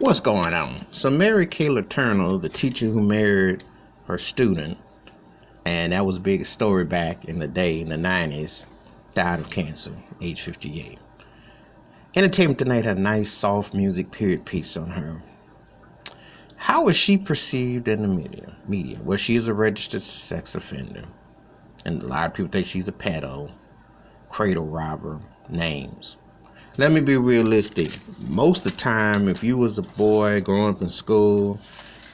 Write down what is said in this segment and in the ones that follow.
What's going on? So Mary Kay Letourneau, the teacher who married her student, and that was a big story back in the day, in the 90s, died of cancer, age 58. Entertainment Tonight had a nice, soft music period piece on her. How is she perceived in the media? Well, she is a registered sex offender, and a lot of people think she's a pedo, cradle robber, names. Let me be realistic. Most of the time, if you was a boy growing up in school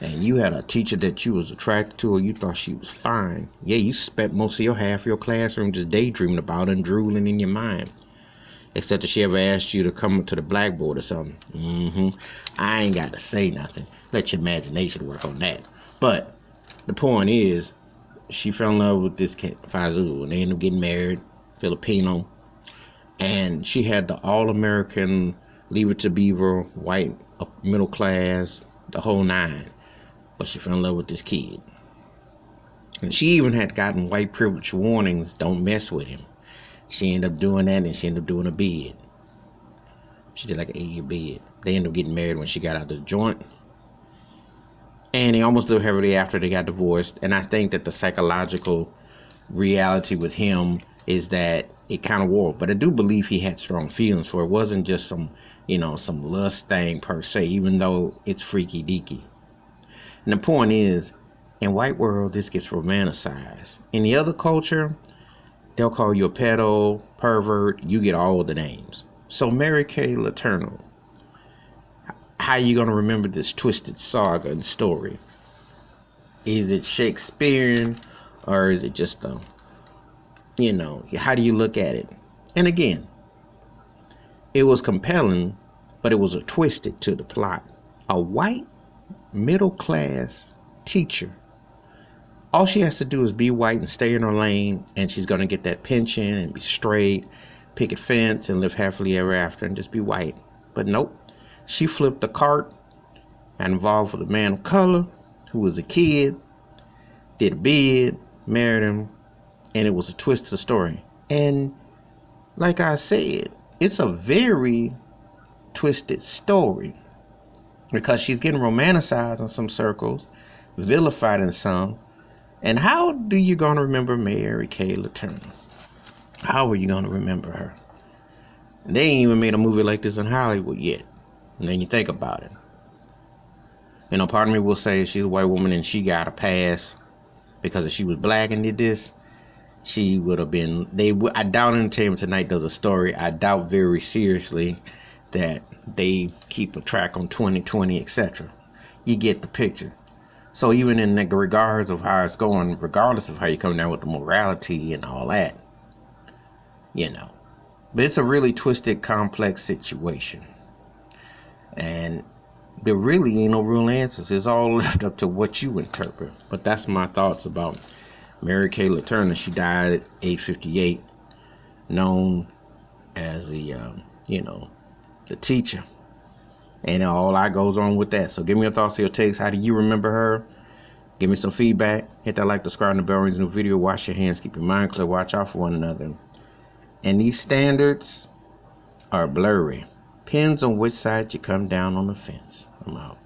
and you had a teacher that you was attracted to or you thought she was fine, yeah, you spent most of half your classroom just daydreaming about her and drooling in your mind. Except if she ever asked you to come up to the blackboard or something. I ain't got to say nothing. Let your imagination work on that. But the point is, she fell in love with this kid, Fazul, and they ended up getting married, Filipino. And she had the all-American, Leave It to Beaver, white, middle class, the whole nine. But she fell in love with this kid. And she even had gotten white privilege warnings, don't mess with him. She ended up doing that, and she ended up doing a bid. She did like an 8-year bid. They ended up getting married when she got out of the joint. And they almost lived happily after they got divorced. And I think that the psychological reality with him is that it kind of wore. But I do believe he had strong feelings for it. It wasn't just some lust thing per se, even though it's freaky deaky. And the point is, in white world, this gets romanticized. In the other culture, they'll call you a pedo, pervert, you get all the names. So Mary Kay Letourneau, how are you going to remember this twisted saga and story? Is it Shakespearean, or is it just how do you look at it? And again, it was compelling, but it was a twisted to the plot. A white middle class teacher, all she has to do is be white and stay in her lane, and she's going to get that pension and be straight, picket fence, and live happily ever after and just be white. But nope, she flipped the cart and involved with a man of color who was a kid, did a bid, married him, and it was a twist to the story. And like I said, it's a very twisted story because she's getting romanticized in some circles, vilified in some. And how do you going to remember Mary Kay Letourneau? How are you going to remember her? They ain't even made a movie like this in Hollywood yet. And then you think about it. Part of me will say she's a white woman and she got a pass because if she was black and did this, she would have been. I doubt Entertainment Tonight does a story. I doubt very seriously that they keep a track on 2020, etc. You get the picture. So even in the regards of how it's going, regardless of how you come down with the morality and all that, but it's a really twisted, complex situation. And there really ain't no real answers. It's all left up to what you interpret. But that's my thoughts about Mary Kay Letourneau. She died at age 58, known as the teacher. And all that goes on with that. So give me your thoughts, your takes. How do you remember her? Give me some feedback. Hit that like, subscribe, and the bell rings in the video. Wash your hands. Keep your mind clear. Watch out for one another. And these standards are blurry. Depends on which side you come down on the fence. I'm out.